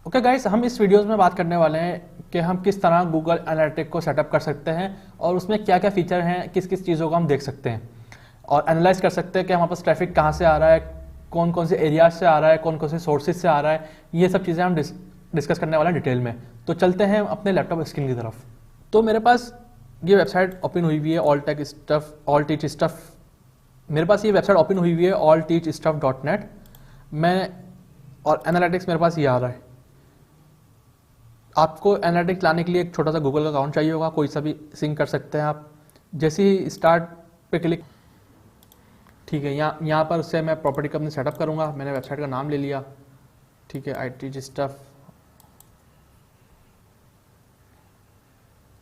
Okay guys, हम इस videos में बात करने वाले हैं कि हम किस तरह गूगल एनालिटिक को सेटअप कर सकते हैं और उसमें क्या क्या फीचर हैं, किस किस चीज़ों को हम देख सकते हैं और एनालाइज कर सकते हैं कि हमारे पास ट्रैफिक कहाँ से आ रहा है, कौन कौन से एरियाज से आ रहा है, कौन कौन से सोर्सेज से आ रहा है। ये सब चीज़ें हम डिस्कस करने वाले हैं डिटेल में। तो चलते हैं अपने लैपटॉप स्क्रीन की तरफ। तो मेरे पास ये वेबसाइट ओपन हुई हुई है, ऑल टीच स्टफ। मेरे पास ये वेबसाइट ओपन हुई हुई है allteachstuff.net। मैं और एनालिटिक्स मेरे पास ये आ रहा है। आपको एनालिटिक्स लाने के लिए एक छोटा सा गूगल का अकाउंट चाहिए होगा, कोई सा भी सिंक कर सकते हैं आप। जैसे ही स्टार्ट पे क्लिक, ठीक है, यहाँ पर उससे मैं प्रॉपर्टी कंपनी सेटअप करूँगा। मैंने वेबसाइट का नाम ले लिया, ठीक है, IT स्टफ।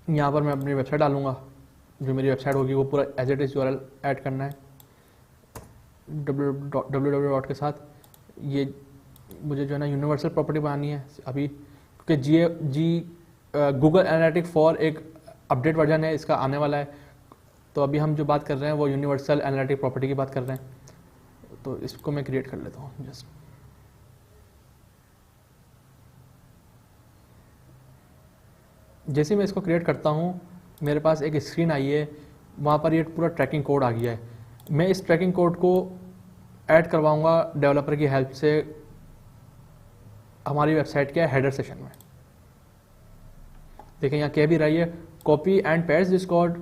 यहाँ पर मैं अपनी वेबसाइट डालूँगा, जो मेरी वेबसाइट होगी वो पूरा as it is URL add करना है www के साथ। ये मुझे जो है ना यूनिवर्सल प्रॉपर्टी बनानी है अभी, क्योंकि गूगल एनालिटिक 4 एक अपडेट वर्जन है, इसका आने वाला है। तो अभी हम जो बात कर रहे हैं वो यूनिवर्सल एनालिटिक प्रॉपर्टी की बात कर रहे हैं। तो इसको मैं क्रिएट कर लेता हूँ जस्ट। जैसे ही मैं इसको क्रिएट करता हूँ, मेरे पास एक स्क्रीन आई है, वहाँ पर ये पूरा ट्रैकिंग कोड आ गया है। मैं इस ट्रैकिंग कोड को ऐड करवाऊँगा डेवलपर की हेल्प से हमारी वेबसाइट के हेडर सेशन में। देखिए यहाँ कह भी रही है, copy and paste this code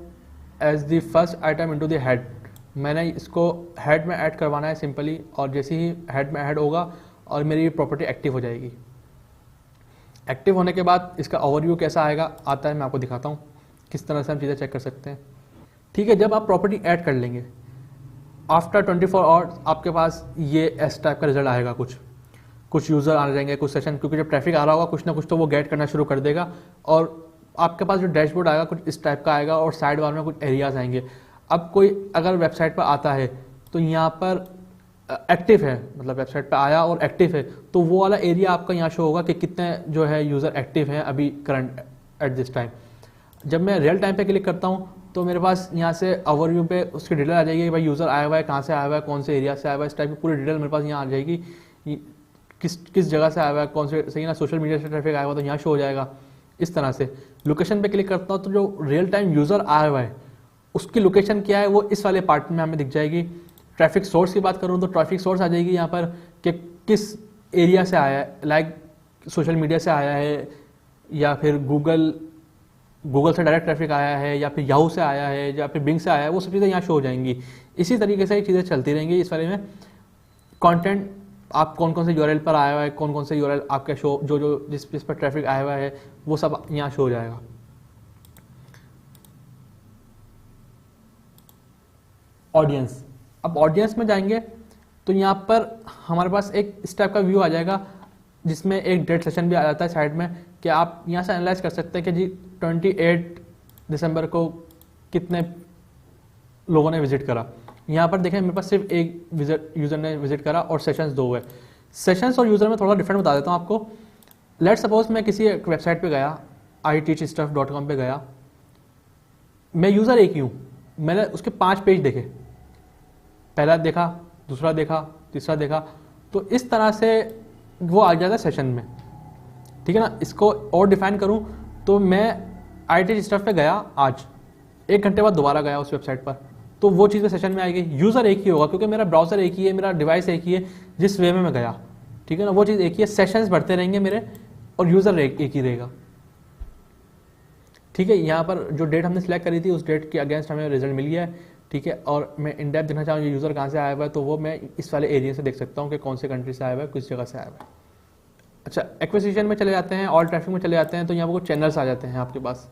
as the first item into the head. मैंने इसको हेड में ऐड करवाना है सिंपली, और जैसे ही हेड में ऐड होगा और मेरी प्रॉपर्टी एक्टिव हो जाएगी। एक्टिव होने के बाद इसका ओवरव्यू कैसा आता है मैं आपको दिखाता हूँ किस तरह से हम चीज़ें चेक कर सकते हैं। ठीक है, जब आप प्रॉपर्टी ऐड कर लेंगे, आफ्टर 24 आवर्स आपके पास ये एस टाइप का रिजल्ट आएगा। कुछ यूज़र आ जाएंगे, कुछ सेशन, क्योंकि जब ट्रैफिक आ रहा होगा कुछ ना कुछ तो वो गेट करना शुरू कर देगा, और आपके पास जो डैशबोर्ड आएगा कुछ इस टाइप का आएगा, और साइड बार में कुछ एरियाज आएंगे। अब कोई अगर वेबसाइट पर आता है तो यहाँ पर एक्टिव है, मतलब वेबसाइट पर आया और एक्टिव है, तो वो वाला एरिया आपका यहाँ शो होगा कि कितने जो है यूज़र एक्टिव हैं अभी करंट एट दिस टाइम। जब मैं रियल टाइम पे क्लिक करता हूँ तो मेरे पास यहाँ से ओवरव्यू पे उसकी डिटेल आ जाएगी कि भाई यूज़र आया हुआ है, कहाँ से आया हुआ है, कौन से एरिया से आया हुआ है, इस टाइप की पूरी डिटेल मेरे पास यहाँ आ जाएगी। किस जगह से आया हुआ है, कौन से सही ना सोशल मीडिया से ट्रैफिक आया हुआ तो यहाँ शो हो जाएगा। इस तरह से लोकेशन पे क्लिक करता हूँ तो जो रियल टाइम यूज़र आया हुआ है उसकी लोकेशन क्या है वो इस वाले पार्ट में हमें दिख जाएगी। ट्रैफिक सोर्स की बात करूँ तो ट्रैफिक सोर्स आ जाएगी यहाँ पर कि किस एरिया से आया है, लाइक सोशल मीडिया से आया है, या फिर गूगल से डायरेक्ट ट्रैफिक आया है, या फिर याहू से आया है, या फिर बिंग से आया है, वो सब चीज़ें यहाँ शो हो जाएंगी। इसी तरीके से ये चीज़ें चलती रहेंगी। इस वाले में कंटेंट आप कौन कौन से URL पर आया हुआ है, कौन कौन से URL आपके शो जो जिस पर ट्रैफिक आया हुआ है वो सब यहाँ शो हो जाएगा। ऑडियंस, अब ऑडियंस में जाएंगे तो यहाँ पर हमारे पास एक इस टाइप का व्यू आ जाएगा जिसमें एक डेट सेशन भी आ जाता है साइड में, कि आप यहाँ से एनालाइज कर सकते हैं कि जी 28 दिसंबर को कितने लोगों ने विजिट करा। यहाँ पर देखें मेरे पास सिर्फ एक यूज़र ने विजिट करा और सेशंस 2 है। सेशंस और यूज़र में थोड़ा डिफरेंट बता देता हूँ आपको। लेट सपोज मैं किसी एक वेबसाइट पे गया, iteachstuff.com पे गया, मैं यूज़र एक ही हूँ, मैंने उसके 5 पेज देखे, पहला देखा, दूसरा देखा, तीसरा देखा, तो इस तरह से वो आ जाता है सेशन में। ठीक है ना। इसको और डिफाइन करूँ तो मैं IT पे गया, आज 1 घंटे बाद दोबारा गया उस वेबसाइट पर, तो वो चीज़ सेशन में आएगी। यूज़र एक ही होगा क्योंकि मेरा ब्राउज़र एक ही है, मेरा डिवाइस एक ही है, जिस वे में मैं गया, ठीक है ना, वो चीज़ एक ही है। सेशंस बढ़ते रहेंगे मेरे और यूज़र एक ही रहेगा। ठीक है, यहाँ पर जो डेट हमने सेलेक्ट करी थी उस डेट के अगेंस्ट हमें रिजल्ट मिल गया है। ठीक है, और मैं इन डेप्थ देखना चाहूँ ये यूज़र कहाँ से आया हुआ है, तो वो मैं इस वाले एरिया से देख सकता हूँ कि कौन से कंट्री से आया हुआ है, किस जगह से आया हुआ है। अच्छा, एक्विजिशन में चले जाते हैं, ऑल ट्रैफिक में चले जाते हैं, तो यहाँ पर कुछ चैनल्स आ जाते हैं आपके पास।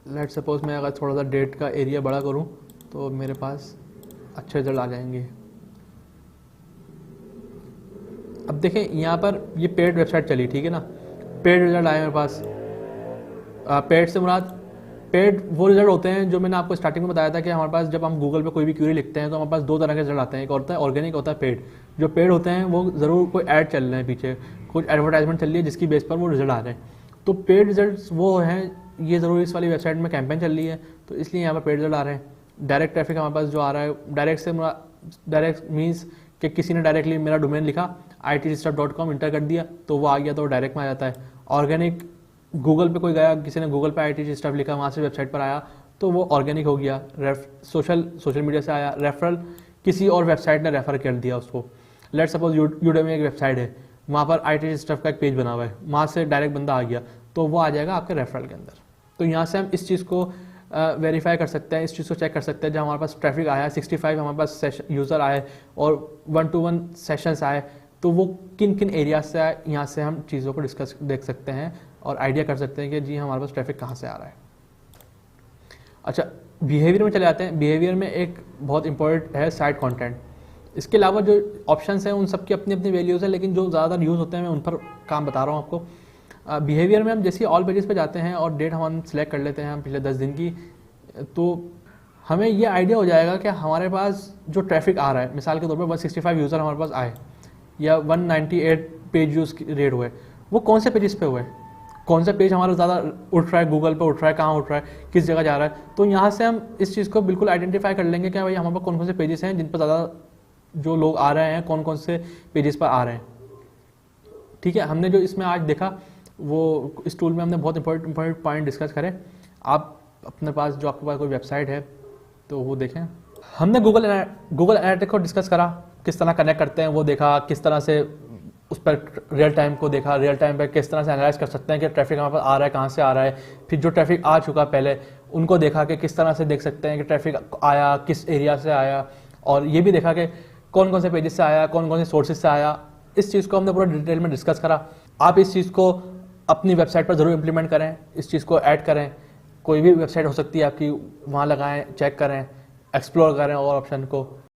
लेट सपोज मैं अगर थोड़ा सा डेट का एरिया बड़ा करूं तो मेरे पास अच्छे रिजल्ट आ जाएंगे। अब देखें यहाँ पर ये पेड वेबसाइट चली, ठीक है ना, पेड रिजल्ट आए मेरे पास। पेड से मुराद पेड वो रिजल्ट होते हैं जो मैंने आपको स्टार्टिंग में बताया था कि हमारे पास जब हम गूगल पे कोई भी क्वेरी लिखते हैं तो हमारे पास 2 तरह के रिजल्ट आते हैं, एक होता है ऑर्गेनिक, होता है पेड। जो पेड होते हैं वो ज़रूर कोई ऐड चल रहे हैं, पीछे कुछ एडवर्टाइजमेंट चल रही है जिसकी बेस पर वो रिजल्ट आ रहे हैं। तो पेड रिजल्ट वो हैं, ये ज़रूर इस वाली वेबसाइट में कैंपेन चल रही है तो इसलिए यहाँ पर पेड रिजल्ट आ रहे हैं। डायरेक्ट ट्रैफिक हमारे पास जो आ रहा है, डायरेक्ट मीन्स कि किसी ने डायरेक्टली मेरा डोमेन लिखा itstuff.com इंटर कर दिया तो वो आ गया, तो डायरेक्ट में आ जाता है। ऑर्गेनिक गूगल पे कोई गया, किसी ने गूगल पे IT स्टफ लिखा, वहाँ से वेबसाइट पर आया तो वो ऑर्गेनिक हो गया। सोशल मीडिया से आया, रेफरल किसी और वेबसाइट ने रेफर कर दिया उसको। लेट सपोज यूडेमी एक वेबसाइट है, वहाँ पर IT स्टफ का एक पेज बना हुआ है, वहाँ से डायरेक्ट बंदा आ गया तो वो आ जाएगा आपके रेफरल के अंदर। तो यहाँ से हम इस चीज़ को वेरीफाई कर सकते हैं, इस चीज़ को चेक कर सकते हैं। जब हमारे पास ट्रैफिक आया 65 हमारे पास यूज़र आए और 1-to-1 सेशंस आए, तो वो किन किन एरिया से आए, यहाँ से हम चीज़ों को डिस्कस देख सकते हैं और आइडिया कर सकते हैं कि जी हमारे पास ट्रैफिक कहाँ से आ रहा है। अच्छा, बिहेवियर में चले जाते हैं। बिहेवियर में एक बहुत इंपॉर्टेंट है साइट कंटेंट। इसके अलावा जो ऑप्शंस हैं उन सब की अपनी अपनी वैल्यूज़ है, लेकिन जो ज़्यादातर यूज़ होते हैं मैं उन पर काम बता रहा हूँ आपको। बिहेवियर में हम जैसे ऑल पेजेस पे जाते हैं और डेट हम सिलेक्ट कर लेते हैं हम पिछले 10 दिन की, तो हमें ये आइडिया हो जाएगा कि हमारे पास जो ट्रैफिक आ रहा है, मिसाल के तौर पे 165 यूज़र हमारे पास आए या 198 पेज यूज़ रेट हुए, वो कौन से पेजेस पे हुए, कौन सा पेज हमारा ज़्यादा उठ रहा है, गूगल पे उठ रहा है, कहाँ उठ रहा है, किस जगह जा रहा है। तो यहाँ से हम इस चीज़ को बिल्कुल आइडेंटिफाई कर लेंगे कि भाई हमारे पास कौन कौन से पेजेस हैं जिन पर ज़्यादा जो लोग आ रहे हैं, कौन कौन से पेजेस पर आ रहे हैं। ठीक है, हमने जो इसमें आज देखा वो इस टूल में हमने बहुत इंपॉर्टेंट पॉइंट डिस्कस करें। आप अपने पास जो आपके पास कोई वेबसाइट है तो वो देखें। हमने गूगल एनालिटिक्स को डिस्कस करा, किस तरह कनेक्ट करते हैं वो देखा, किस तरह से उस पर रियल टाइम को देखा, रियल टाइम पर किस तरह से एनालाइज कर सकते हैं कि ट्रैफिक हमारे पास आ रहा है, कहाँ से आ रहा है। फिर जो ट्रैफिक आ चुका पहले उनको देखा कि किस तरह से देख सकते हैं कि ट्रैफिक आया, किस एरिया से आया, और ये भी देखा कि कौन कौन से पेजेस से आया, कौन कौन से सोर्सेज से आया। इस चीज़ को हमने पूरा डिटेल में डिस्कस करा। आप इस चीज़ को अपनी वेबसाइट पर ज़रूर इंप्लीमेंट करें, इस चीज़ को ऐड करें। कोई भी वेबसाइट हो सकती है आपकी, वहाँ लगाएं, चेक करें, एक्सप्लोर करें और ऑप्शन को।